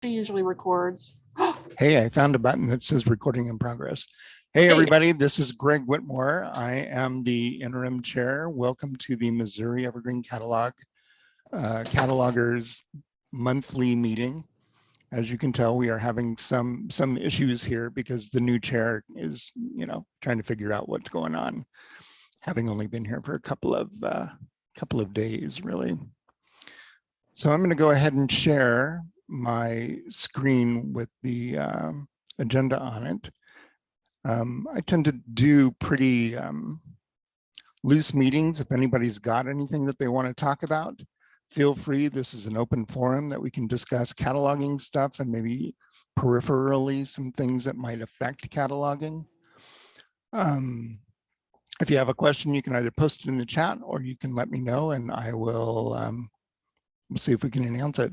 She usually records. Hey, I found a button that says recording in progress. Hey, everybody, this is Greg Whitmore. I am the interim chair. Welcome to the Missouri Evergreen Catalogers monthly meeting. As you can tell, we are having some issues here because the new chair is, trying to figure out what's going on, having only been here for a couple of days, really. So I'm going to go ahead and share my screen with the agenda on it. I tend to do pretty loose meetings. If anybody's got anything that they want to talk about, feel free. This is an open forum that we can discuss cataloging stuff and maybe peripherally some things that might affect cataloging. If you have a question, you can either post it in the chat or you can let me know and I will we'll see if we can announce it.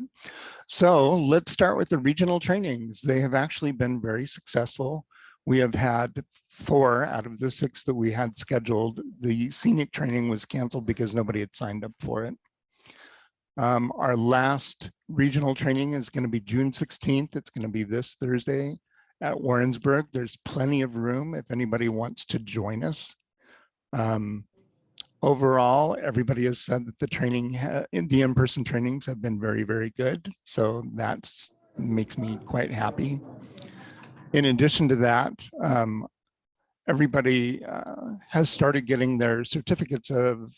So let's start with the regional trainings. They have actually been very successful. We have had 4 out of the 6 that we had scheduled. The scenic training was canceled because nobody had signed up for it. Our last regional training is going to be June 16th. It's going to be this Thursday at Warrensburg. There's plenty of room if anybody wants to join us. Overall, everybody has said that the in-person trainings have been very, very good. So that makes me quite happy. In addition to that, everybody has started getting their certificates of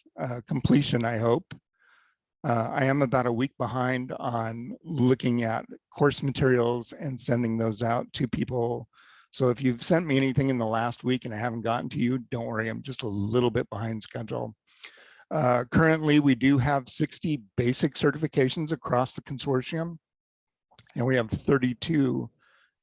completion, I hope. I am about a week behind on looking at course materials and sending those out to people. So if you've sent me anything in the last week and I haven't gotten to you, don't worry, I'm just a little bit behind schedule. Currently, we do have 60 basic certifications across the consortium, and we have 32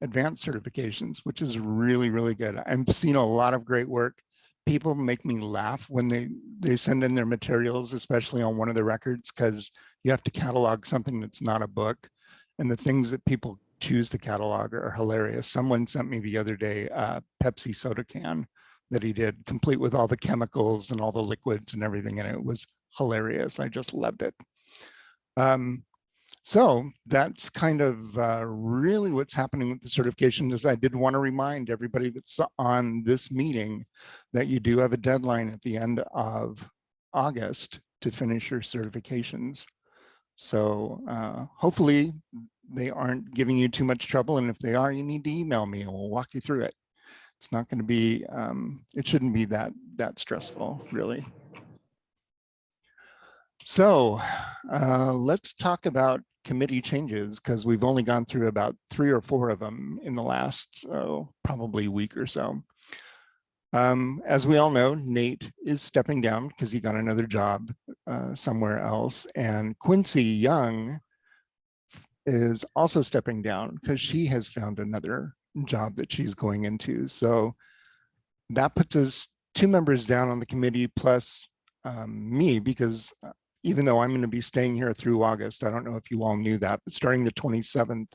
advanced certifications, which is really, really good. I've seen a lot of great work. People make me laugh when they send in their materials, especially on one of the records, because you have to catalog something that's not a book. And the things that people choose to catalog are hilarious. Someone sent me the other day a Pepsi soda can that he did, complete with all the chemicals and all the liquids and everything. And it was hilarious. I just loved it. So that's kind of really what's happening with the certification. Is I did want to remind everybody that's on this meeting that you do have a deadline at the end of August to finish your certifications. So hopefully they aren't giving you too much trouble. And if they are, you need to email me and we'll walk you through it. It's not going to be, it shouldn't be that stressful, really. So let's talk about committee changes because we've only gone through about 3 or 4 of them in the last probably week or so. As we all know, Nate is stepping down because he got another job somewhere else, and Quincy Young is also stepping down because she has found another job that she's going into. So that puts us 2 members down on the committee plus me, because even though I'm going to be staying here through August, I don't know if you all knew that, but starting the 27th,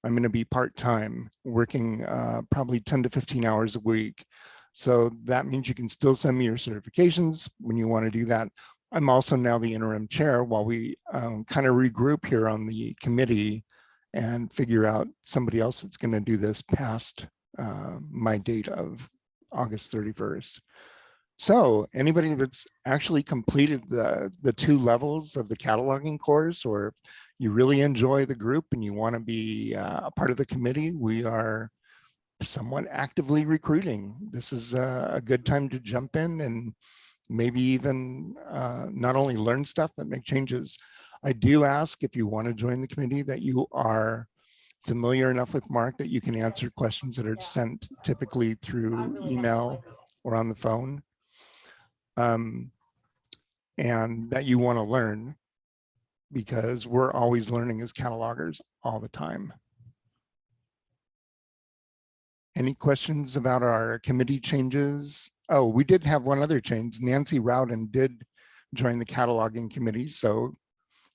I'm going to be part-time working probably 10 to 15 hours a week. So that means you can still send me your certifications when you want to do that. I'm also now the interim chair while we kind of regroup here on the committee and figure out somebody else that's going to do this past my date of August 31st. So anybody that's actually completed the 2 levels of the cataloging course, or you really enjoy the group and you want to be a part of the committee, we are somewhat actively recruiting. This is a good time to jump in and maybe even not only learn stuff, but make changes. I do ask, if you want to join the committee, that you are familiar enough with Mark that you can answer questions that are sent typically through email or on the phone. And that you want to learn, because we're always learning as catalogers all the time. Any questions about our committee changes? Oh, we did have one other change. Nancy Rowden did join the cataloging committee. So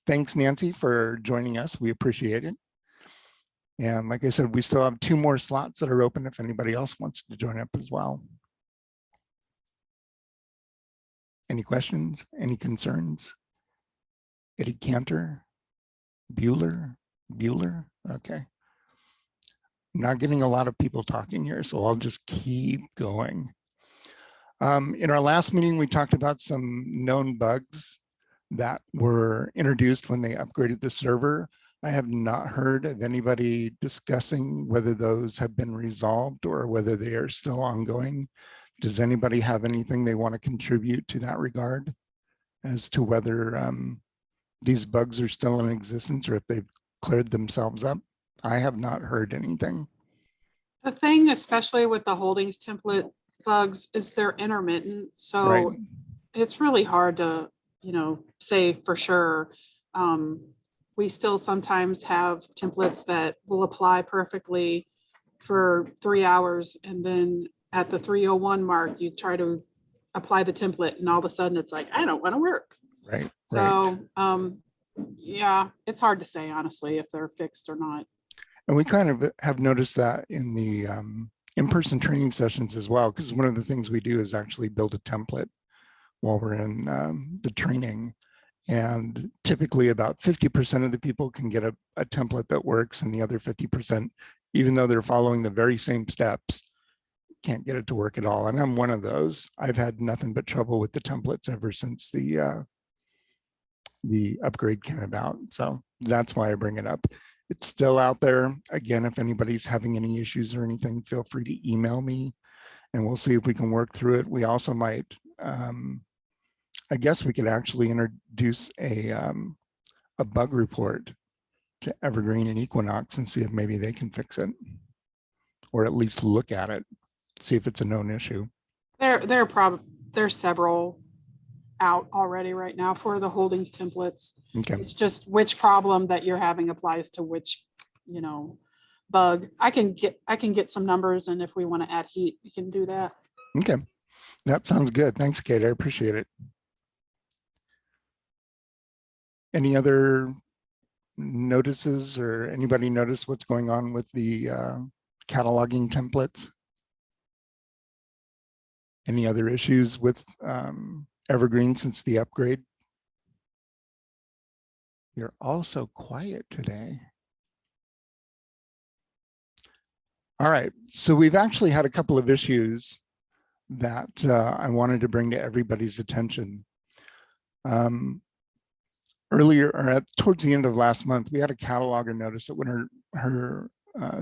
thanks, Nancy, for joining us. We appreciate it. And like I said, we still have 2 more slots that are open if anybody else wants to join up as well. Any questions? Any concerns? Eddie Cantor? Bueller? Okay. I'm not getting a lot of people talking here, so I'll just keep going. In our last meeting, we talked about some known bugs that were introduced when they upgraded the server. I have not heard of anybody discussing whether those have been resolved or whether they are still ongoing. Does anybody have anything they want to contribute to that regard as to whether these bugs are still in existence or if they've cleared themselves up? I have not heard anything. The thing, especially with the holdings template bugs, is they're intermittent. Right. So it's really hard to, say for sure. We still sometimes have templates that will apply perfectly for 3 hours. And then at the 3:01 mark, you try to apply the template and all of a sudden it's like, I don't want to work. Right. So, yeah, it's hard to say, honestly, if they're fixed or not. And we kind of have noticed that in the in-person training sessions as well, because one of the things we do is actually build a template while we're in the training. And typically about 50% of the people can get a template that works, and the other 50%, even though they're following the very same steps, can't get it to work at all. And I'm one of those. I've had nothing but trouble with the templates ever since the upgrade came about. So that's why I bring it up. It's still out there. Again, if anybody's having any issues or anything, feel free to email me and we'll see if we can work through it. We also might, I guess we could actually introduce a bug report to Evergreen and Equinox and see if maybe they can fix it, or at least look at it, see if it's a known issue. There's several out already right now for the holdings templates. Okay. It's just which problem that you're having applies to which, bug. I can get some numbers, and if we want to add heat, we can do that. Okay, that sounds good. Thanks, Kate. I appreciate it. Any other notices, or anybody notice what's going on with the cataloging templates? Any other issues with Evergreen since the upgrade? You're also quiet today. All right, so we've actually had a couple of issues that I wanted to bring to everybody's attention. Earlier, or towards the end of last month, we had a cataloger notice that when her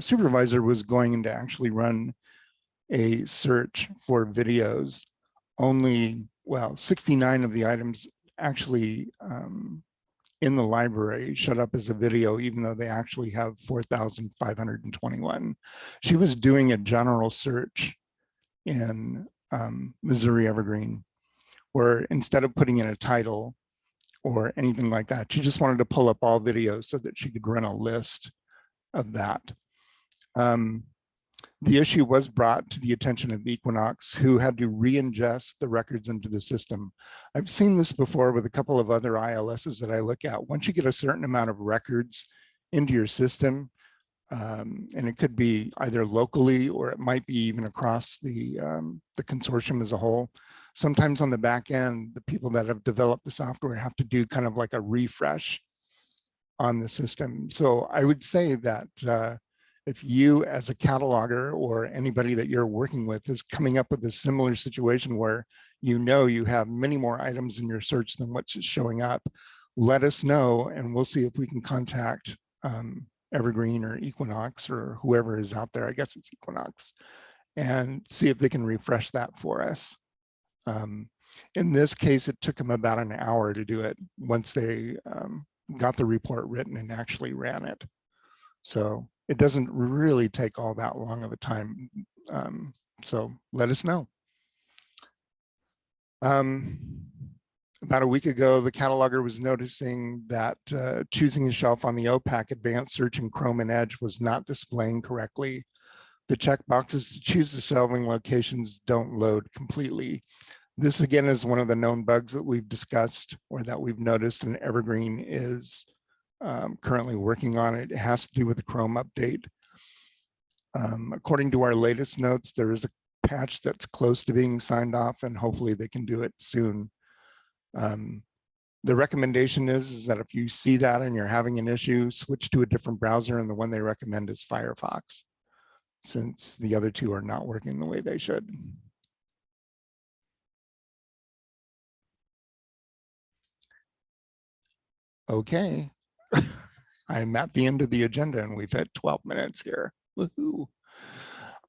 supervisor was going to actually run a search for videos, only, well, 69 of the items actually in the library showed up as a video, even though they actually have 4,521. She was doing a general search in Missouri Evergreen, where instead of putting in a title or anything like that, she just wanted to pull up all videos so that she could run a list of that. The issue was brought to the attention of Equinox, who had to re-ingest the records into the system. I've seen this before with a couple of other ILSs that I look at. Once you get a certain amount of records into your system, and it could be either locally or it might be even across the consortium as a whole. Sometimes on the back end, the people that have developed the software have to do kind of like a refresh on the system. So I would say that if you as a cataloger or anybody that you're working with is coming up with a similar situation where you have many more items in your search than what's showing up, let us know and we'll see if we can contact Evergreen or Equinox or whoever is out there. I guess it's Equinox, and see if they can refresh that for us. In this case, it took them about an hour to do it once they got the report written and actually ran it. So it doesn't really take all that long of a time. So let us know. About a week ago, the cataloger was noticing that choosing a shelf on the OPAC Advanced Search in Chrome and Edge was not displaying correctly. The checkboxes to choose the shelving locations don't load completely. This again is one of the known bugs that we've discussed or that we've noticed, and Evergreen is currently working on it. It has to do with the Chrome update. According to our latest notes, there is a patch that's close to being signed off, and hopefully they can do it soon. The recommendation is that if you see that and you're having an issue, switch to a different browser, and the one they recommend is Firefox. since the other two are not working the way they should. Okay. I'm at the end of the agenda and we've had 12 minutes here. Woohoo.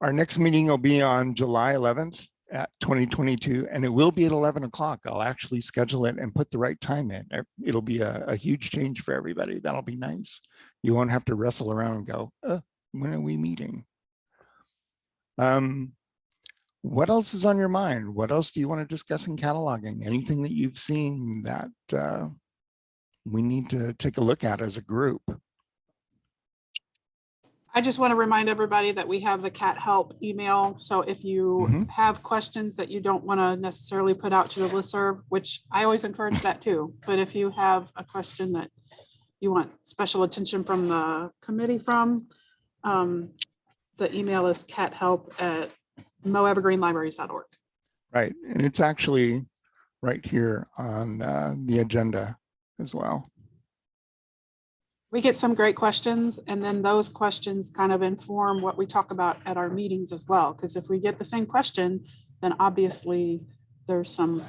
Our next meeting will be on July 11th at 2022, and it will be at 11 o'clock. I'll actually schedule it and put the right time in. It'll be a huge change for everybody. That'll be nice. You won't have to wrestle around and go, when are we meeting? What else is on your mind? What else do you want to discuss in cataloging? Anything that you've seen that we need to take a look at as a group? I just want to remind everybody that we have the cat help email. So if you have questions that you don't want to necessarily put out to the listserv, which I always encourage that too. But if you have a question that you want special attention from the committee from, the email is cathelp@moevergreenlibraries.org. Right, and it's actually right here on the agenda as well. We get some great questions, and then those questions kind of inform what we talk about at our meetings as well. Because if we get the same question, then obviously there's some,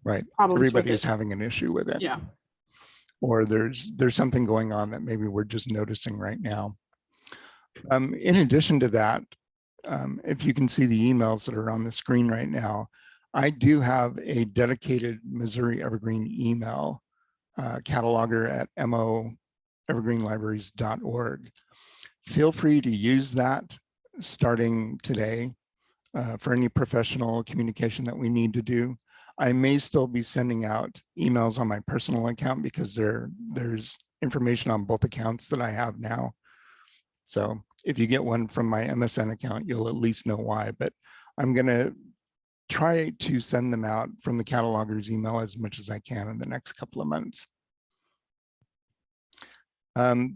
right, problems with everybody's it. having an issue with it. Yeah. Or there's something going on that maybe we're just noticing right now. In addition to that, if you can see the emails that are on the screen right now, I do have a dedicated Missouri Evergreen email cataloger at moevergreenlibraries.org. Feel free to use that starting today for any professional communication that we need to do. I may still be sending out emails on my personal account because there's information on both accounts that I have now. So if you get one from my MSN account, you'll at least know why, but I'm gonna try to send them out from the cataloger's email as much as I can in the next couple of months.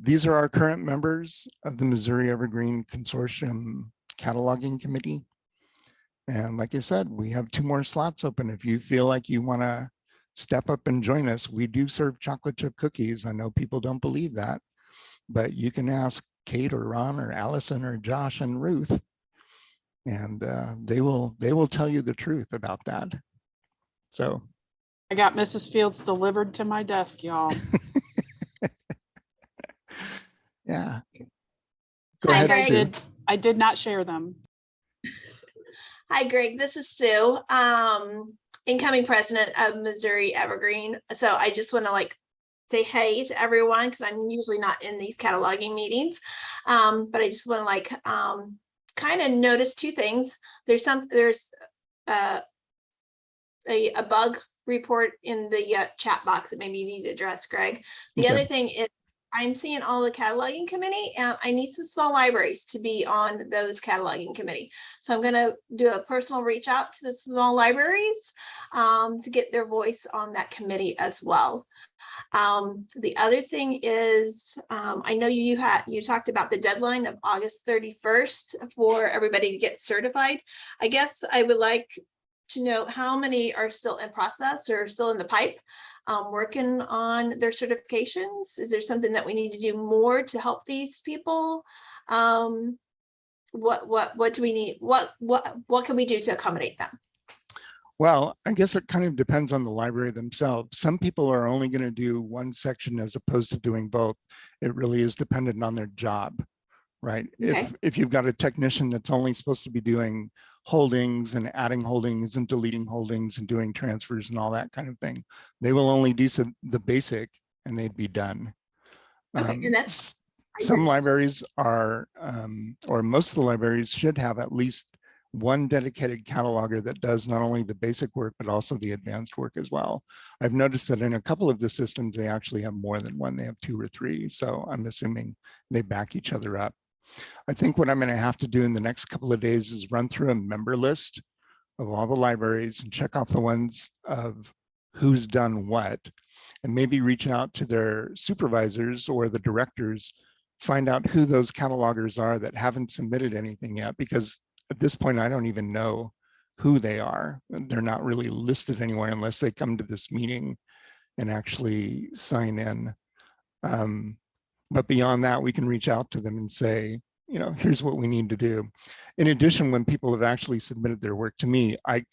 These are our current members of the Missouri Evergreen Consortium Cataloging Committee. And like I said, we have 2 more slots open. If you feel like you want to step up and join us, we do serve chocolate chip cookies. I know people don't believe that, but you can ask Kate or Ron or Allison or Josh and Ruth, and they will tell you the truth about that. So I got Mrs. Fields delivered to my desk, y'all. yeah. Go Hi, ahead, Greg. Sue. I did not share them. Hi, Greg. This is Sue, incoming president of Missouri Evergreen. So I just want to say hey to everyone because I'm usually not in these cataloging meetings, but I just want to kind of notice 2 things. There's a bug report in the chat box that maybe you need to address, Greg. The other thing is I'm seeing all the cataloging committee, and I need some small libraries to be on those cataloging committee. So I'm going to do a personal reach out to the small libraries to get their voice on that committee as well. The other thing is, I know you talked about the deadline of August 31st for everybody to get certified. I guess I would like to know how many are still in process or still in the pipe working on their certifications. Is there something that we need to do more to help these people? What do we need? What can we do to accommodate them? Well, I guess it kind of depends on the library themselves. Some people are only going to do one section as opposed to doing both. It really is dependent on their job, right? Okay. If you've got a technician that's only supposed to be doing holdings and adding holdings and deleting holdings and doing transfers and all that kind of thing, they will only do the basic and they'd be done. Okay, and that's some libraries are, or most of the libraries should have at least one dedicated cataloger that does not only the basic work, but also the advanced work as well. I've noticed that in a couple of the systems, they actually have more than one. They have 2 or 3. So I'm assuming they back each other up. I think what I'm going to have to do in the next couple of days is run through a member list of all the libraries and check off the ones of who's done what, and maybe reach out to their supervisors or the directors, find out who those catalogers are that haven't submitted anything yet, because at this point, I don't even know who they are. They're not really listed anywhere unless they come to this meeting and actually sign in. But beyond that, we can reach out to them and say, here's what we need to do. In addition, when people have actually submitted their work to me, I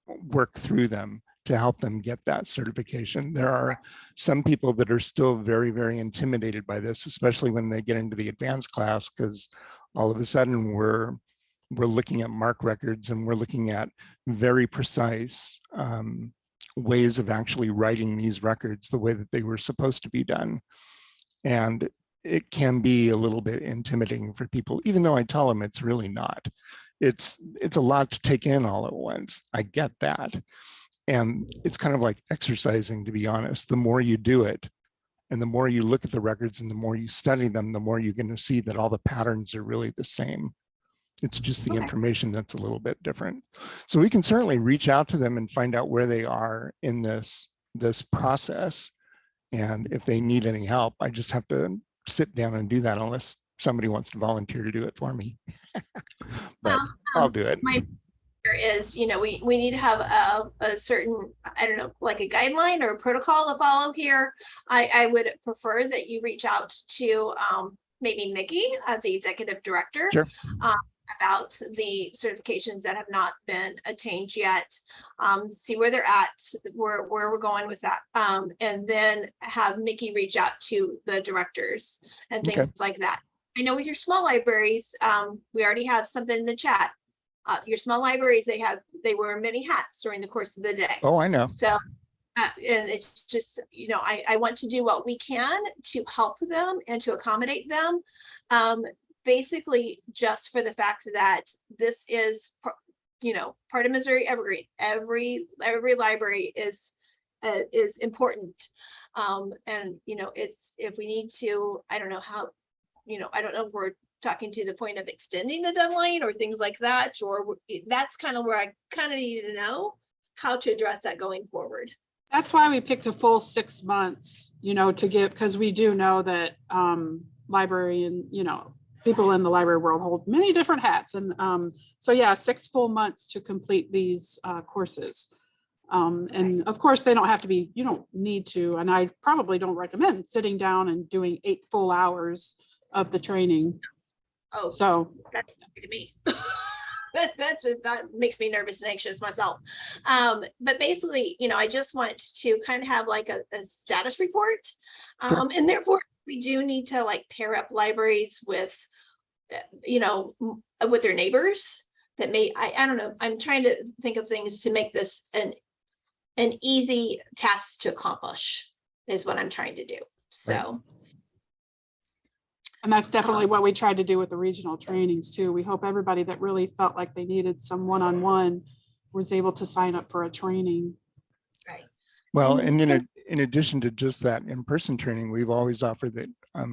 work through them to help them get that certification. There are some people that are still very, very intimidated by this, especially when they get into the advanced class, because all of a sudden we're looking at MARC records and we're looking at very precise ways of actually writing these records the way that they were supposed to be done. And it can be a little bit intimidating for people, even though I tell them it's really not. It's a lot to take in all at once. I get that. And it's kind of like exercising, to be honest. The more you do it, and the more you look at the records and the more you study them, the more you're going to see that all the patterns are really the same. It's just the information that's a little bit different. So we can certainly reach out to them and find out where they are in this process. And if they need any help, I just have to sit down and do that, unless somebody wants to volunteer to do it for me. But I'll do it. My is, we need to have a certain, I don't know, like a guideline or a protocol to follow here. I would prefer that you reach out to maybe Mickey as the executive director. Sure. About the certifications that have not been attained yet, see where they're at, where we're going with that, and then have Mickey reach out to the directors and things like that. I know with your small libraries, we already have something in the chat. Your small libraries, they wear many hats during the course of the day. Oh, I know. So, and it's just, I want to do what we can to help them and to accommodate them. Basically just for the fact that this is, part of Missouri Evergreen. Every library is important. And, it's, if we need to, I don't know how, I don't know if we're talking to the point of extending the deadline or things like that, or that's kind of where I kind of need to know how to address that going forward. That's why we picked a full 6 months, to give, because we do know that librarian, people in the library world hold many different hats. And so yeah, 6 full months to complete these courses. And of course they don't have to be, you don't need to, and I probably don't recommend sitting down and doing 8 full hours of the training. Oh, so that's to me. that makes me nervous and anxious myself. But basically, I just want to kind of have like a status report. And therefore we do need to like pair up libraries with, with their neighbors that may, I don't know, I'm trying to think of things to make this an easy task to accomplish is what I'm trying to do. So. Right. And that's definitely what we tried to do with the regional trainings too. We hope everybody that really felt like they needed some one-on-one was able to sign up for a training. Right. Well, and in addition to just that in-person training, we've always offered that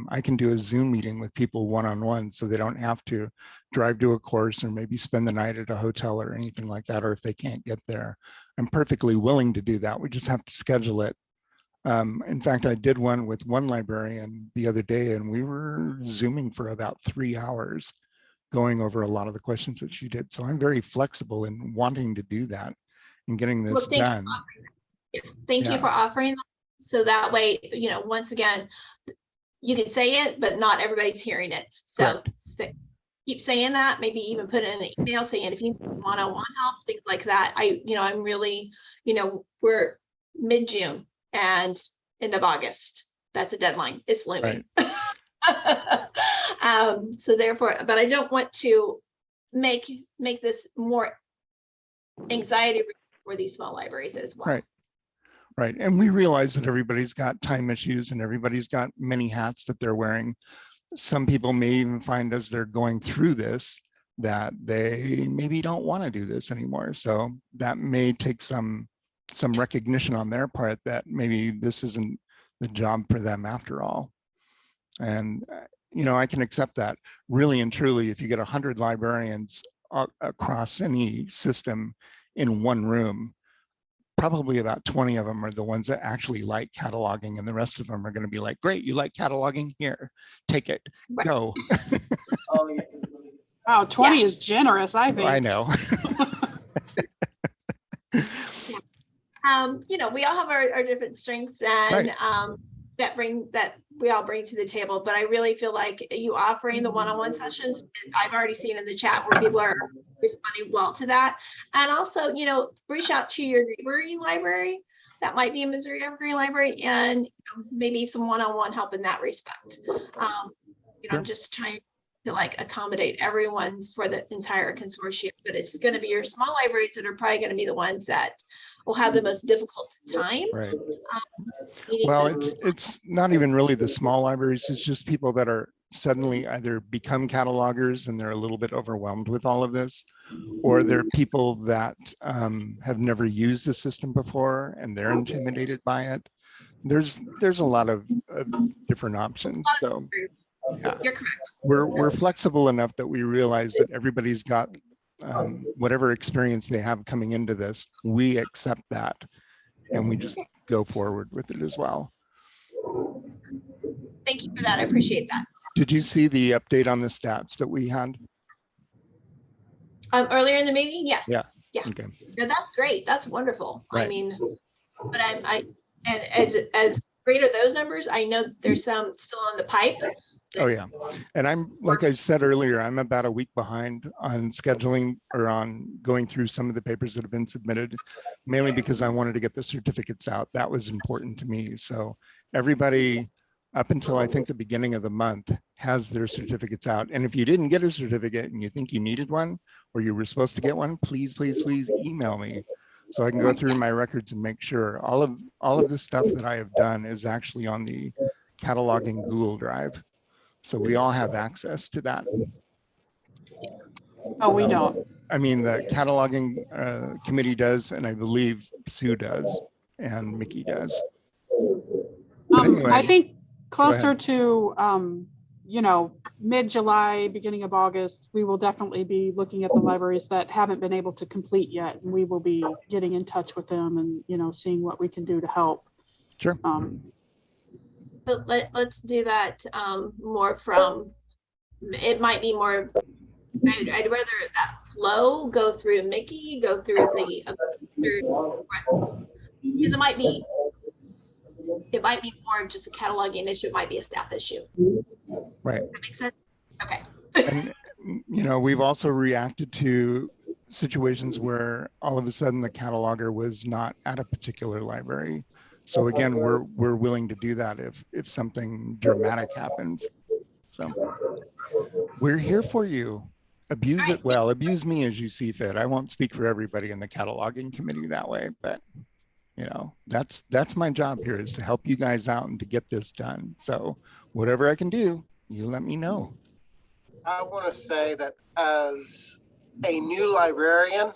I can do a Zoom meeting with people one-on-one, so they don't have to drive to a course or maybe spend the night at a hotel or anything like that, or if they can't get there. I'm perfectly willing to do that. We just have to schedule it. In fact, I did one with one librarian the other day, and we were Zooming for about 3 hours, going over a lot of the questions that she did. So I'm very flexible in wanting to do that and getting this done. Thank you for offering that. So that way, once again, you can say it, but not everybody's hearing it. So keep saying that, maybe even put it in an email saying if you want help, things like that. I'm really, we're mid-June and end of August. That's a deadline. It's looming. Right. So therefore, but I don't want to make this more anxiety for these small libraries as well. Right. Right. And we realize that everybody's got time issues and everybody's got many hats that they're wearing. Some people may even find as they're going through this that they maybe don't want to do this anymore. So that may take some recognition on their part that maybe this isn't the job for them after all. And, I can accept that. Really and truly, if you get 100 librarians across any system in one room, probably about 20 of them are the ones that actually like cataloging, and the rest of them are going to be like, great, you like cataloging? Here, take it, go. Wow, 20 is generous, I think. I know. We all have our different strengths, and that we all bring to the table, but I really feel like you offering the one-on-one sessions, I've already seen in the chat where people are responding well to that. And also, you know, reach out to your neighboring library. That might be a Missouri Evergreen library, and maybe some one-on-one help in that respect. You know, I'm just trying to like accommodate everyone for the entire consortium, but it's going to be your small libraries that are probably going to be the ones that will have the most difficult time. Right. Well, it's not even really the small libraries. It's just people that are suddenly either become catalogers and they're a little bit overwhelmed with all of this, or they're people that have never used the system before and they're intimidated by it. There's a lot of different options. So yeah, you're correct. We're flexible enough that we realize that everybody's got whatever experience they have coming into this. We accept that and we just go forward with it as well. Thank you for that. I appreciate that. Did you see the update on the stats that we had? Earlier in the meeting, yes. Yeah. Yeah. Okay. Yeah, that's great. That's wonderful. Right. I mean, but and as great are those numbers, I know that there's some still on the pipe. Oh yeah. And I'm, like I said earlier, I'm about a week behind on scheduling or on going through some of the papers that have been submitted, mainly because I wanted to get the certificates out. That was important to me. So everybody up until I think the beginning of the month has their certificates out. And if you didn't get a certificate and you think you needed one or you were supposed to get one, please, please, please email me so I can go through my records and make sure all of the stuff that I have done is actually on the cataloging Google Drive. So we all have access to that. Oh, we don't. I mean, the cataloging committee does, and I believe Sue does, and Mickey does. Anyway, I think closer to, you know, mid-July, beginning of August, we will definitely be looking at the libraries that haven't been able to complete yet. And we will be getting in touch with them and, you know, seeing what we can do to help. Sure. But let's do that more from, it might be more, I'd rather that flow go through Mickey, go through the because it might be more just a cataloging issue. It might be a staff issue. Right. That makes sense. Okay. And you know, we've also reacted to situations where all of a sudden the cataloger was not at a particular library. So again, we're willing to do that if something dramatic happens. So we're here for you. Abuse it well. Abuse me as you see fit. I won't speak for everybody in the cataloging committee that way, but you know, that's my job here, is to help you guys out and to get this done. So whatever I can do, you let me know. I want to say that as a new librarian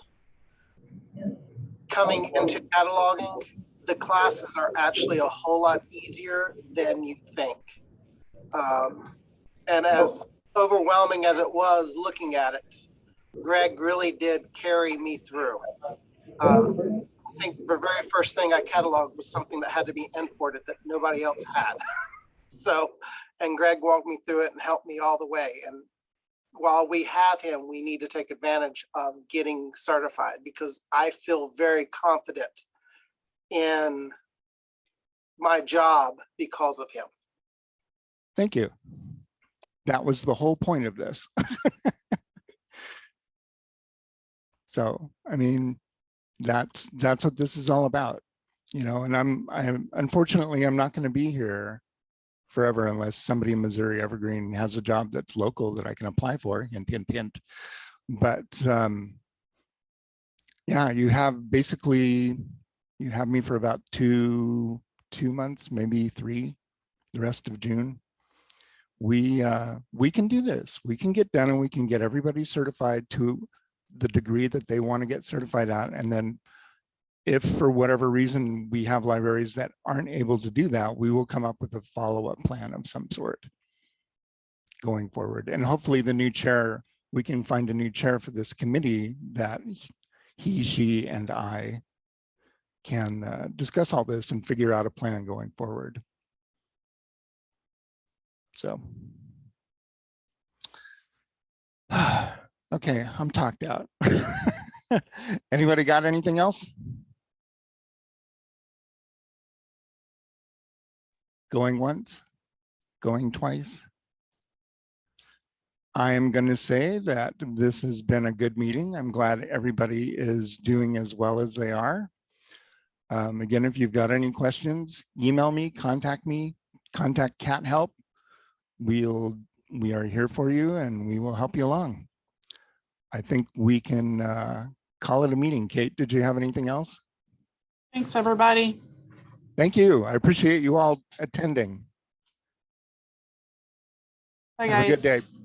coming into cataloging, the classes are actually a whole lot easier than you think. And as overwhelming as it was looking at it, Greg really did carry me through. I think the very first thing I cataloged was something that had to be imported that nobody else had. So, and Greg walked me through it and helped me all the way. And while we have him, we need to take advantage of getting certified, because I feel very confident in my job because of him. Thank you. That was the whole point of this. So, I mean, that's what this is all about, you know, and I'm unfortunately, I'm not going to be here forever unless somebody in Missouri Evergreen has a job that's local that I can apply for, hint, hint, hint. But yeah, you have me for about two months, maybe 3, the rest of June. We can do this. We can get done and we can get everybody certified to the degree that they want to get certified at. And then if for whatever reason we have libraries that aren't able to do that, we will come up with a follow-up plan of some sort going forward. And hopefully the new chair, we can find a new chair for this committee that he, she, and I can discuss all this and figure out a plan going forward. So, okay, I'm talked out. Anybody got anything else? Going once, going twice. I am going to say that this has been a good meeting. I'm glad everybody is doing as well as they are. Again, if you've got any questions, email me, contact Cat Help. We are here for you and we will help you along. I think we can call it a meeting. Kate, did you have anything else? Thanks, everybody. Thank you. I appreciate you all attending. Bye, Have a good guys. day.